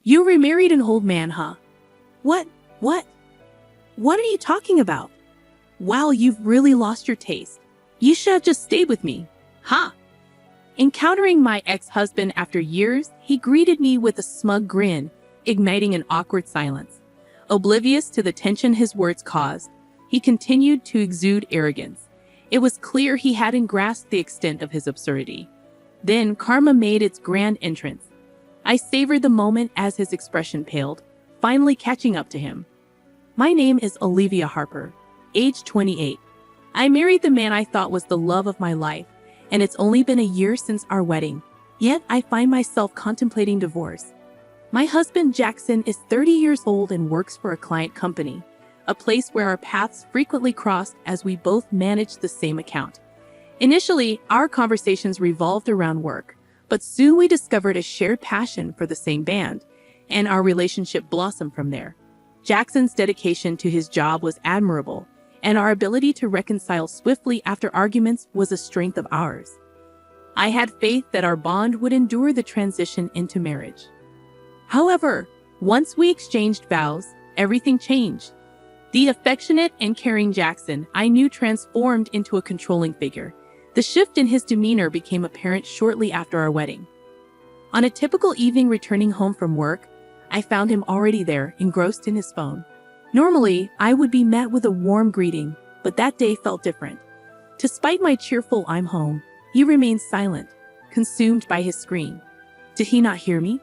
You remarried an old man, huh? What? What? What are you talking about? Wow, you've really lost your taste. You should have just stayed with me. Ha! Encountering my ex-husband after years, he greeted me with a smug grin, igniting an awkward silence. Oblivious to the tension his words caused, he continued to exude arrogance. It was clear he hadn't grasped the extent of his absurdity. Then karma made its grand entrance. I savored the moment as his expression paled, finally catching up to him. My name is Olivia Harper, age 28. I married the man I thought was the love of my life, and it's only been a year since our wedding. Yet I find myself contemplating divorce. My husband Jackson is 30 years old and works for a client company, a place where our paths frequently crossed as we both managed the same account. Initially, our conversations revolved around work, but soon we discovered a shared passion for the same band, and our relationship blossomed from there. Jackson's dedication to his job was admirable, and our ability to reconcile swiftly after arguments was a strength of ours. I had faith that our bond would endure the transition into marriage. However, once we exchanged vows, everything changed. The affectionate and caring Jackson I knew transformed into a controlling figure. The shift in his demeanor became apparent shortly after our wedding. On a typical evening returning home from work, I found him already there, engrossed in his phone. Normally, I would be met with a warm greeting, but that day felt different. Despite my cheerful "I'm home," he remained silent, consumed by his screen. Did he not hear me?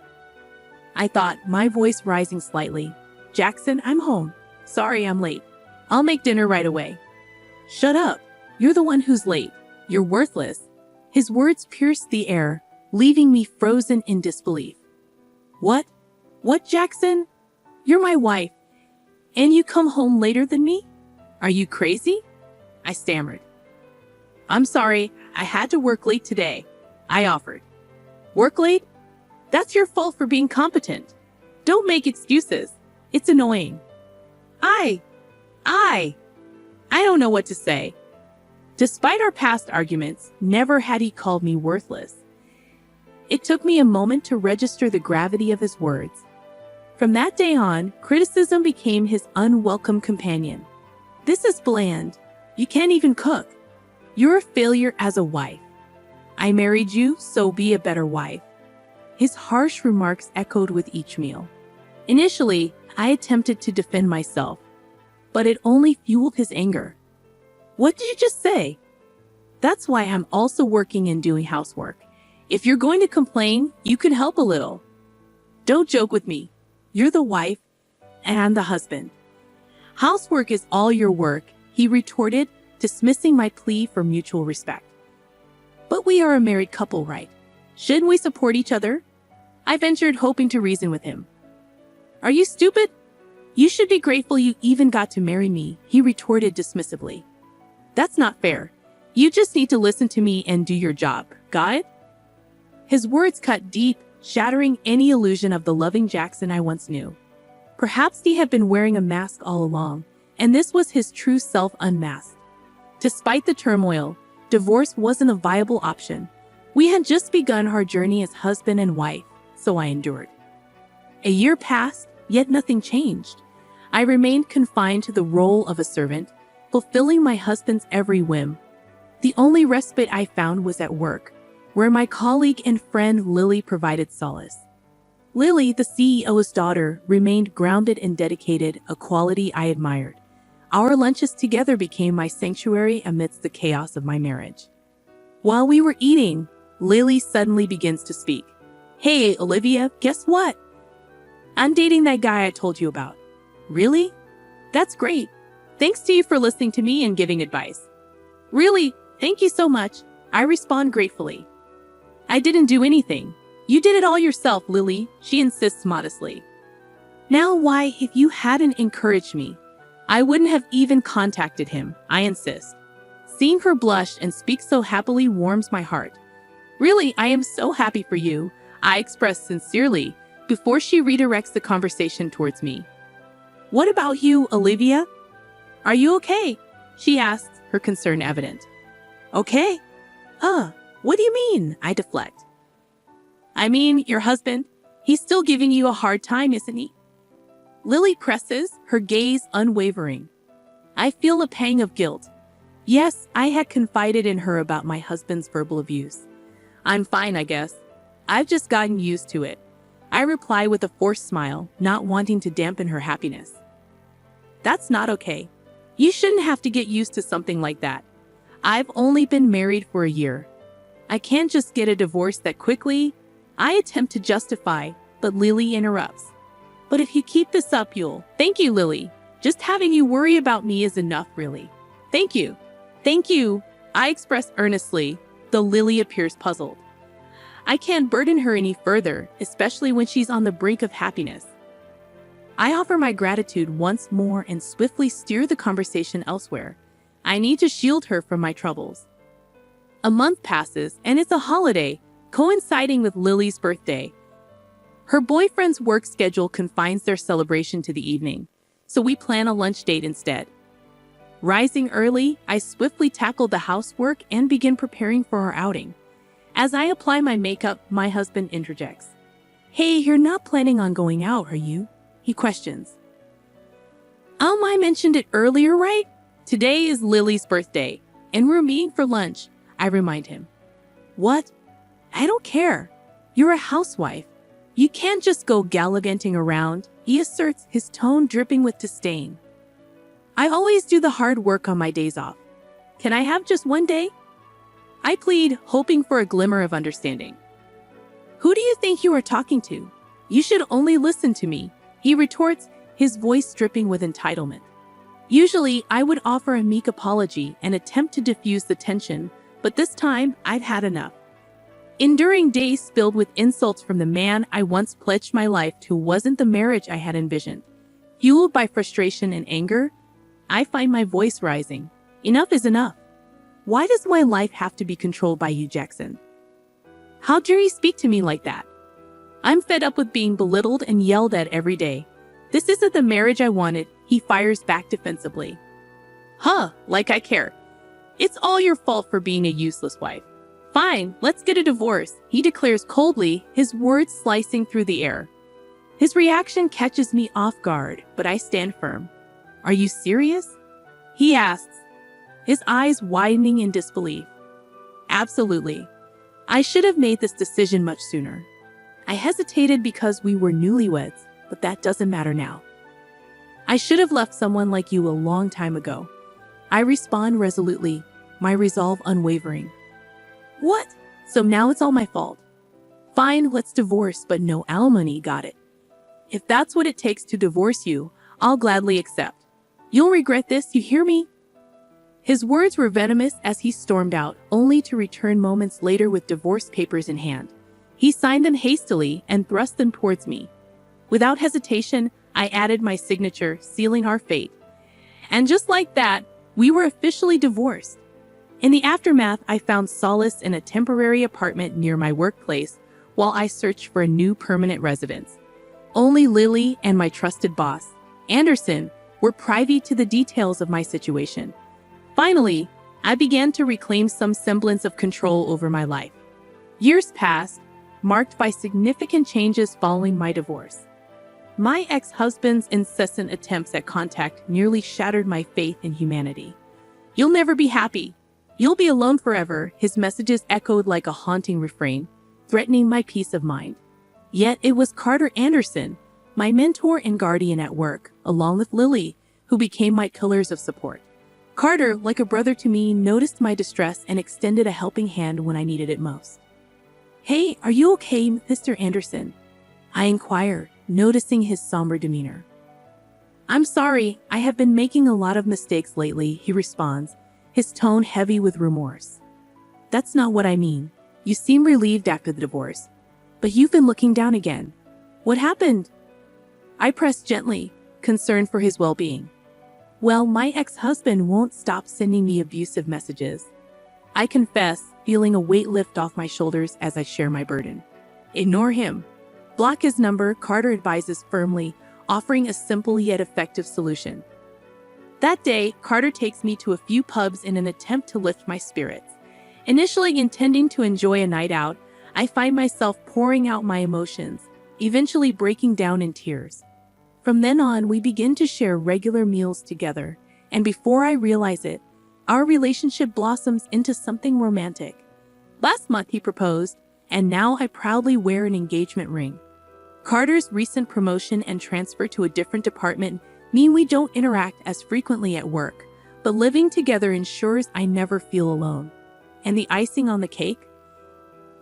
I thought, my voice rising slightly. Jackson, I'm home. Sorry I'm late. I'll make dinner right away. Shut up. You're the one who's late. You're worthless. His words pierced the air, leaving me frozen in disbelief. What? What, Jackson? You're my wife, and you come home later than me? Are you crazy? I stammered. I'm sorry, I had to work late today, I offered. Work late? That's your fault for being competent. Don't make excuses. It's annoying. I don't know what to say. Despite our past arguments, never had he called me worthless. It took me a moment to register the gravity of his words. From that day on, criticism became his unwelcome companion. This is bland. You can't even cook. You're a failure as a wife. I married you, so be a better wife. His harsh remarks echoed with each meal. Initially, I attempted to defend myself, but it only fueled his anger. What did you just say? That's why I'm also working and doing housework. If you're going to complain, you can help a little. Don't joke with me. You're the wife, and I'm the husband. Housework is all your work, he retorted, dismissing my plea for mutual respect. But we are a married couple, right? Shouldn't we support each other? I ventured, hoping to reason with him. Are you stupid? You should be grateful you even got to marry me, he retorted dismissively. That's not fair. You just need to listen to me and do your job, got it? His words cut deep, shattering any illusion of the loving Jackson I once knew. Perhaps he had been wearing a mask all along, and this was his true self unmasked. Despite the turmoil, divorce wasn't a viable option. We had just begun our journey as husband and wife, so I endured. A year passed, yet nothing changed. I remained confined to the role of a servant, fulfilling my husband's every whim. The only respite I found was at work, where my colleague and friend Lily provided solace. Lily, the CEO's daughter, remained grounded and dedicated, a quality I admired. Our lunches together became my sanctuary amidst the chaos of my marriage. While we were eating, Lily suddenly begins to speak. Hey, Olivia, guess what? I'm dating that guy I told you about. Really? That's great. Thanks to you for listening to me and giving advice. Really, thank you so much. I respond gratefully. I didn't do anything. You did it all yourself, Lily, she insists modestly. Now why, if you hadn't encouraged me, I wouldn't have even contacted him, I insist. Seeing her blush and speak so happily warms my heart. Really, I am so happy for you, I express sincerely, before she redirects the conversation towards me. What about you, Olivia? Are you okay? She asks, her concern evident. Okay? What do you mean? I deflect. I mean, your husband. He's still giving you a hard time, isn't he? Lily presses, her gaze unwavering. I feel a pang of guilt. Yes, I had confided in her about my husband's verbal abuse. I'm fine, I guess. I've just gotten used to it. I reply with a forced smile, not wanting to dampen her happiness. That's not okay. You shouldn't have to get used to something like that. I've only been married for a year. I can't just get a divorce that quickly. I attempt to justify, but Lily interrupts. But if you keep this up, you'll... Thank you, Lily. Just having you worry about me is enough, really. Thank you. Thank you, I express earnestly, though Lily appears puzzled. I can't burden her any further, especially when she's on the brink of happiness. I offer my gratitude once more and swiftly steer the conversation elsewhere. I need to shield her from my troubles. A month passes, and it's a holiday, coinciding with Lily's birthday. Her boyfriend's work schedule confines their celebration to the evening, so we plan a lunch date instead. Rising early, I swiftly tackle the housework and begin preparing for our outing. As I apply my makeup, my husband interjects. Hey, you're not planning on going out, are you? He questions. I mentioned it earlier, right? Today is Lily's birthday, and we're meeting for lunch, I remind him. What? I don't care. You're a housewife. You can't just go gallivanting around, he asserts, his tone dripping with disdain. I always do the hard work on my days off. Can I have just one day? I plead, hoping for a glimmer of understanding. Who do you think you are talking to? You should only listen to me, he retorts, his voice dripping with entitlement. Usually, I would offer a meek apology and attempt to diffuse the tension, but this time, I've had enough. Enduring days filled with insults from the man I once pledged my life to wasn't the marriage I had envisioned. Fueled by frustration and anger, I find my voice rising. Enough is enough. Why does my life have to be controlled by you, Jackson? How dare you speak to me like that? I'm fed up with being belittled and yelled at every day. This isn't the marriage I wanted, he fires back defensively. Like I care. It's all your fault for being a useless wife. Fine, let's get a divorce, he declares coldly, his words slicing through the air. His reaction catches me off guard, but I stand firm. Are you serious? He asks, his eyes widening in disbelief. Absolutely. I should have made this decision much sooner. I hesitated because we were newlyweds, but that doesn't matter now. I should have left someone like you a long time ago. I respond resolutely, my resolve unwavering. What? So now it's all my fault. Fine, let's divorce, but no alimony, got it? If that's what it takes to divorce you, I'll gladly accept. You'll regret this, you hear me? His words were venomous as he stormed out, only to return moments later with divorce papers in hand. He signed them hastily and thrust them towards me. Without hesitation, I added my signature, sealing our fate. And just like that, we were officially divorced. In the aftermath, I found solace in a temporary apartment near my workplace while I searched for a new permanent residence. Only Lily and my trusted boss, Anderson, were privy to the details of my situation. Finally, I began to reclaim some semblance of control over my life. Years passed, marked by significant changes following my divorce. My ex-husband's incessant attempts at contact nearly shattered my faith in humanity. You'll never be happy. You'll be alone forever, his messages echoed like a haunting refrain, threatening my peace of mind. Yet it was Carter Anderson, my mentor and guardian at work, along with Lily, who became my pillars of support. Carter, like a brother to me, noticed my distress and extended a helping hand when I needed it most. Hey, are you okay, Mr. Anderson? I inquired, noticing his somber demeanor. I'm sorry, I have been making a lot of mistakes lately, he responds, his tone heavy with remorse. That's not what I mean. You seem relieved after the divorce, but you've been looking down again. What happened? I pressed gently, concerned for his well-being. Well, my ex-husband won't stop sending me abusive messages. I confess, feeling a weight lift off my shoulders as I share my burden. Ignore him. Block his number, Carter advises firmly, offering a simple yet effective solution. That day, Carter takes me to a few pubs in an attempt to lift my spirits. Initially intending to enjoy a night out, I find myself pouring out my emotions, eventually breaking down in tears. From then on, we begin to share regular meals together, and before I realize it, our relationship blossoms into something romantic. Last month he proposed, and now I proudly wear an engagement ring. Carter's recent promotion and transfer to a different department mean we don't interact as frequently at work, but living together ensures I never feel alone. And the icing on the cake?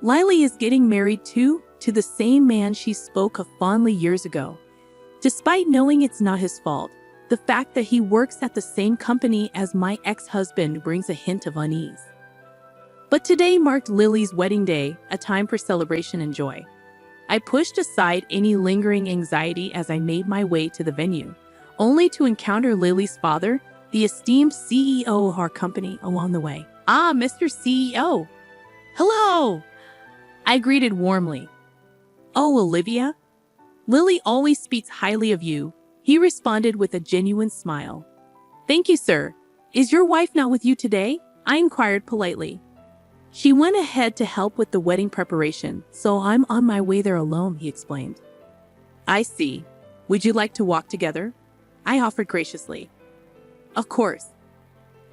Lily is getting married to the same man she spoke of fondly years ago. Despite knowing it's not his fault, the fact that he works at the same company as my ex-husband brings a hint of unease. But today marked Lily's wedding day, a time for celebration and joy. I pushed aside any lingering anxiety as I made my way to the venue, only to encounter Lily's father, the esteemed CEO of our company, along the way. "Ah, Mr. CEO. Hello!" I greeted warmly. "Oh, Olivia? Lily always speaks highly of you," he responded with a genuine smile. "Thank you, sir. Is your wife not with you today?" I inquired politely. "She went ahead to help with the wedding preparation, so I'm on my way there alone," he explained. "I see. Would you like to walk together?" I offered graciously. "Of course.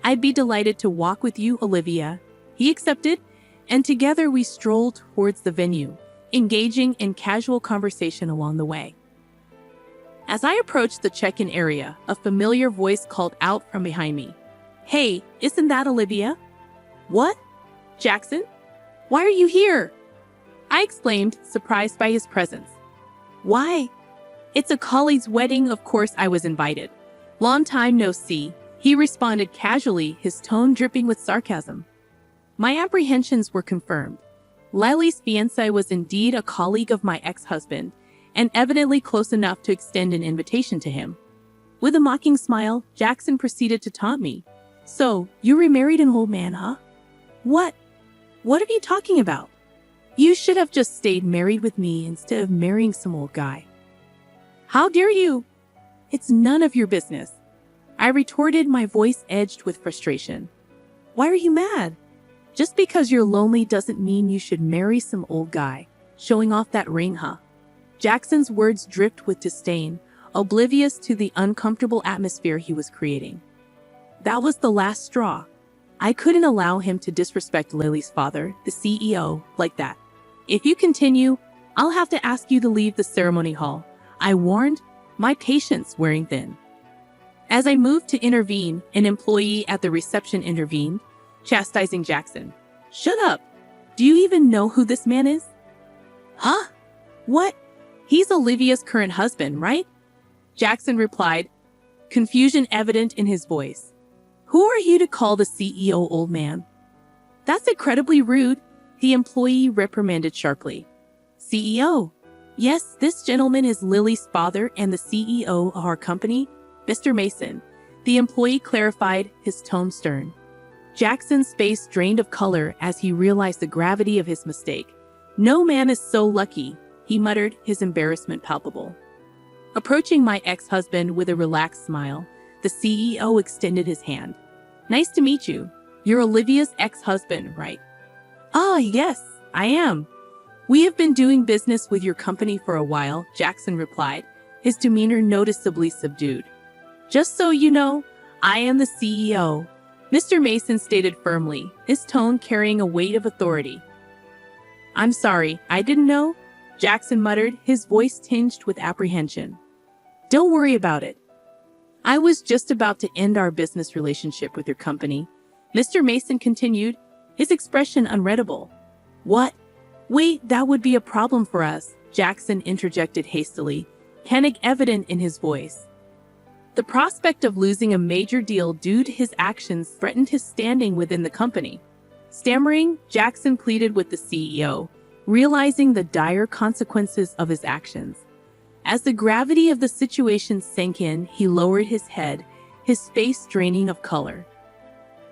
I'd be delighted to walk with you, Olivia," he accepted, and together we strolled towards the venue, engaging in casual conversation along the way. As I approached the check-in area, a familiar voice called out from behind me. "Hey, isn't that Olivia?" "What? Jackson? Why are you here?" I exclaimed, surprised by his presence. "Why? It's a colleague's wedding, of course I was invited. Long time no see," he responded casually, his tone dripping with sarcasm. My apprehensions were confirmed. Lily's fiancé was indeed a colleague of my ex-husband, and evidently close enough to extend an invitation to him. With a mocking smile, Jackson proceeded to taunt me. "So, you remarried an old man, huh?" "What? What are you talking about? You should have just stayed married with me instead of marrying some old guy." "How dare you? It's none of your business," I retorted, my voice edged with frustration. "Why are you mad? Just because you're lonely doesn't mean you should marry some old guy. Showing off that ring, huh?" Jackson's words dripped with disdain, oblivious to the uncomfortable atmosphere he was creating. That was the last straw. I couldn't allow him to disrespect Lily's father, the CEO, like that. "If you continue, I'll have to ask you to leave the ceremony hall," I warned, my patience wearing thin. As I moved to intervene, an employee at the reception intervened, chastising Jackson. "Shut up! Do you even know who this man is?" "Huh? What? He's Olivia's current husband, right?" Jackson replied, confusion evident in his voice. "Who are you to call the CEO old man?" "That's incredibly rude," the employee reprimanded sharply. "CEO? Yes, this gentleman is Lily's father and the CEO of our company, Mr. Mason," the employee clarified, his tone stern. Jackson's face drained of color as he realized the gravity of his mistake. "No man is so lucky," he muttered, his embarrassment palpable. Approaching my ex-husband with a relaxed smile, the CEO extended his hand. "Nice to meet you. You're Olivia's ex-husband, right?" "Ah, yes, I am. We have been doing business with your company for a while," Jackson replied, his demeanor noticeably subdued. "Just so you know, I am the CEO," Mr. Mason stated firmly, his tone carrying a weight of authority. "I'm sorry, I didn't know," Jackson muttered, his voice tinged with apprehension. "Don't worry about it. I was just about to end our business relationship with your company," Mr. Mason continued, his expression unreadable. "What? Wait, that would be a problem for us," Jackson interjected hastily, panic evident in his voice. The prospect of losing a major deal due to his actions threatened his standing within the company. Stammering, Jackson pleaded with the CEO, realizing the dire consequences of his actions. As the gravity of the situation sank in, he lowered his head, his face draining of color.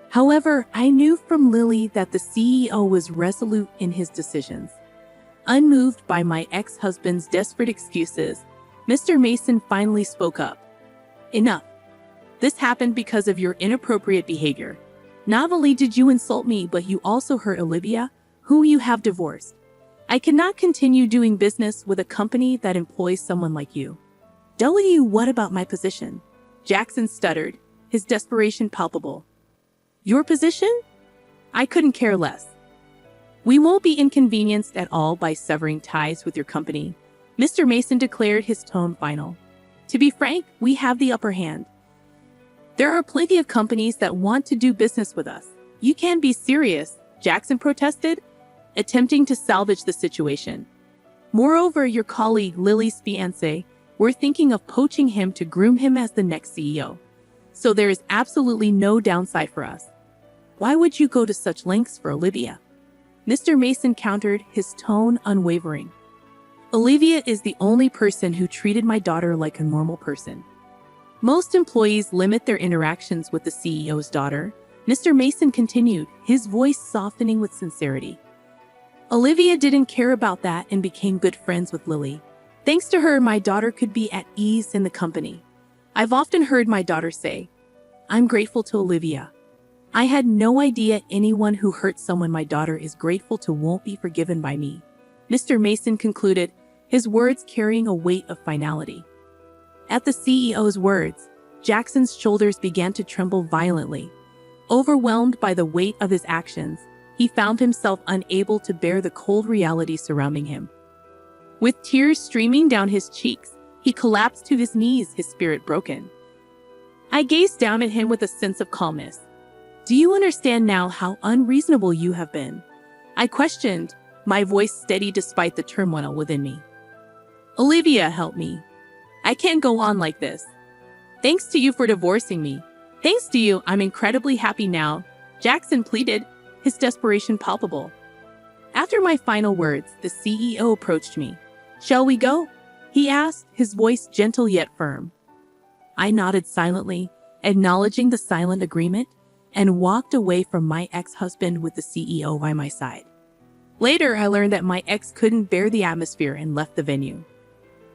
However, I knew from Lily that the CEO was resolute in his decisions. Unmoved by my ex-husband's desperate excuses, Mr. Mason finally spoke up. "Enough. This happened because of your inappropriate behavior. Not only did you insult me, but you also hurt Olivia, whom you have divorced. I cannot continue doing business with a company that employs someone like you. W, what about my position? Jackson stuttered, his desperation palpable. Your position? I couldn't care less. We won't be inconvenienced at all by severing ties with your company, Mr. Mason declared, his tone final. To be frank, we have the upper hand. There are plenty of companies that want to do business with us. You can't be serious, Jackson protested, attempting to salvage the situation. Moreover, your colleague Lily's fiancé, we're thinking of poaching him to groom him as the next CEO. So there is absolutely no downside for us. Why would you go to such lengths for Olivia? Mr. Mason countered, his tone unwavering. Olivia is the only person who treated my daughter like a normal person. Most employees limit their interactions with the CEO's daughter, Mr. Mason continued, his voice softening with sincerity. Olivia didn't care about that and became good friends with Lily. Thanks to her, my daughter could be at ease in the company. I've often heard my daughter say, I'm grateful to Olivia. I had no idea anyone who hurt someone my daughter is grateful to won't be forgiven by me, Mr. Mason concluded, his words carrying a weight of finality. At the CEO's words, Jackson's shoulders began to tremble violently. Overwhelmed by the weight of his actions, he found himself unable to bear the cold reality surrounding him. With tears streaming down his cheeks, he collapsed to his knees, his spirit broken. I gazed down at him with a sense of calmness. Do you understand now how unreasonable you have been? I questioned, my voice steady despite the turmoil within me. Olivia, help me. I can't go on like this. Thanks to you for divorcing me. Thanks to you, I'm incredibly happy now, Jackson pleaded, his desperation palpable. After my final words, the CEO approached me. Shall we go? He asked, his voice gentle yet firm. I nodded silently, acknowledging the silent agreement, and walked away from my ex-husband with the CEO by my side. Later, I learned that my ex couldn't bear the atmosphere and left the venue.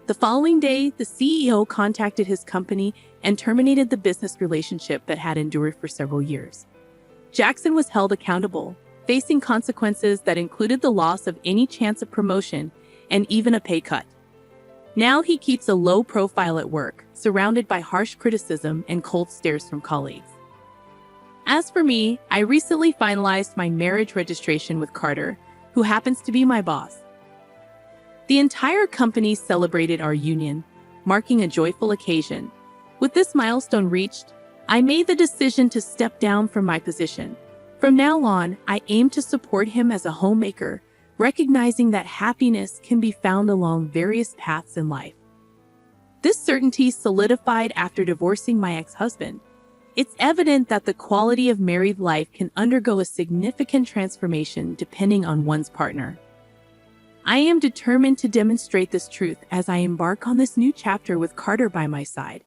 The following day, the CEO contacted his company and terminated the business relationship that had endured for several years. Jackson was held accountable, facing consequences that included the loss of any chance of promotion and even a pay cut. Now he keeps a low profile at work, surrounded by harsh criticism and cold stares from colleagues. As for me, I recently finalized my marriage registration with Carter, who happens to be my boss. The entire company celebrated our union, marking a joyful occasion. With this milestone reached, I made the decision to step down from my position. From now on, I aim to support him as a homemaker, recognizing that happiness can be found along various paths in life. This certainty solidified after divorcing my ex-husband. It's evident that the quality of married life can undergo a significant transformation depending on one's partner. I am determined to demonstrate this truth as I embark on this new chapter with Carter by my side.